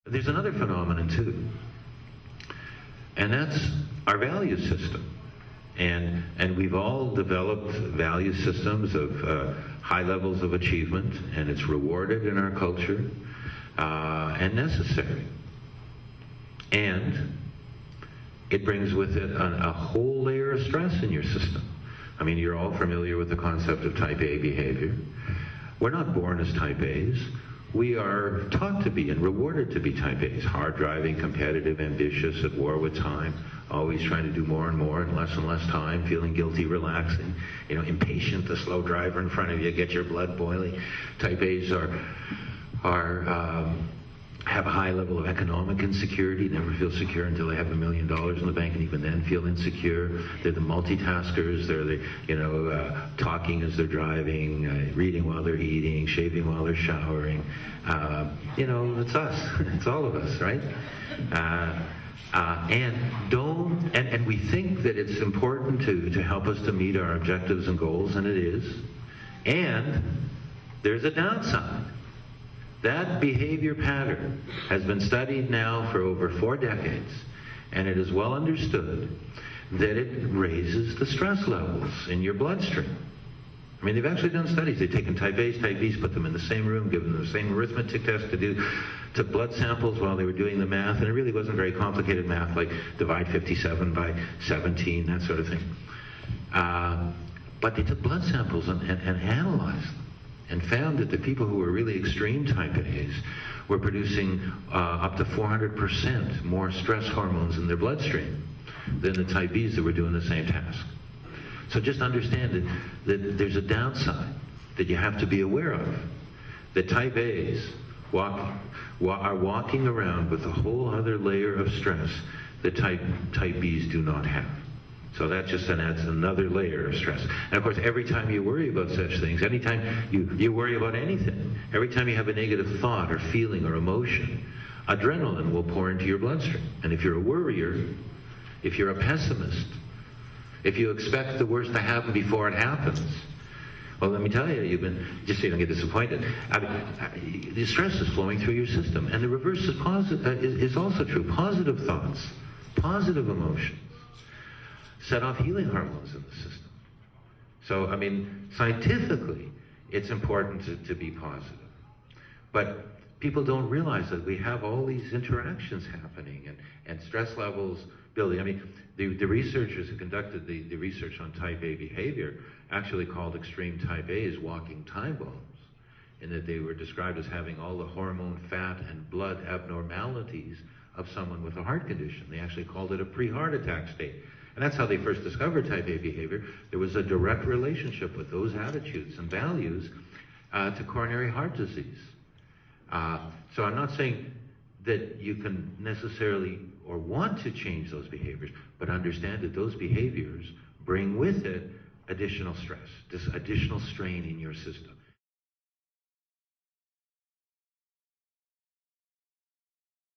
There's another phenomenon too, and that's our value system. And we've all developed value systems of high levels of achievement, and it's rewarded in our culture and necessary. And it brings with it a whole layer of stress in your system. I mean, you're all familiar with the concept of type A behavior. We're not born as type A's. We are taught to be and rewarded to be type A's. Hard driving, competitive, ambitious, at war with time, always trying to do more and more in less and less time, feeling guilty, relaxing, impatient, the slow driver in front of you, get your blood boiling. Type A's have a high level of economic insecurity, never feel secure until they have $1 million in the bank, and even then feel insecure. They're the multitaskers. They're the, talking as they're driving, reading while they're eating, shaving while they're showering. It's us. It's all of us, right? And we think that it's important to help us to meet our objectives and goals, and it is. And there's a downside. That behavior pattern has been studied now for over 4 decades, and it is well understood that it raises the stress levels in your bloodstream. I mean, they've actually done studies. They've taken type A's, type B's, put them in the same room, given them the same arithmetic test took blood samples while they were doing the math, and it really wasn't very complicated math, like divide 57 by 17, that sort of thing. But they took blood samples and analyzed them, and found that the people who were really extreme type A's were producing up to 400% more stress hormones in their bloodstream than the type B's that were doing the same task. So just understand that there's a downside that you have to be aware of. That type A's are walking around with a whole other layer of stress that type B's do not have. So that just adds another layer of stress. And of course, every time you worry about such things, anytime you worry about anything, every time you have a negative thought or feeling or emotion, adrenaline will pour into your bloodstream. And if you're a worrier, if you're a pessimist, if you expect the worst to happen before it happens, well, let me tell you, just so you don't get disappointed, the stress is flowing through your system. And the reverse is also true. Positive thoughts, positive emotions set off healing hormones in the system. So, I mean, scientifically, it's important to be positive. But people don't realize that we have all these interactions happening and stress levels building. I mean, the researchers who conducted the research on type A behavior actually called extreme type A's walking time bombs, in that they were described as having all the hormone, fat, and blood abnormalities of someone with a heart condition. They actually called it a pre-heart attack state. And that's how they first discovered type A behavior. There was a direct relationship with those attitudes and values to coronary heart disease. So I'm not saying that you can necessarily or want to change those behaviors, but understand that those behaviors bring with it additional stress, this additional strain in your system.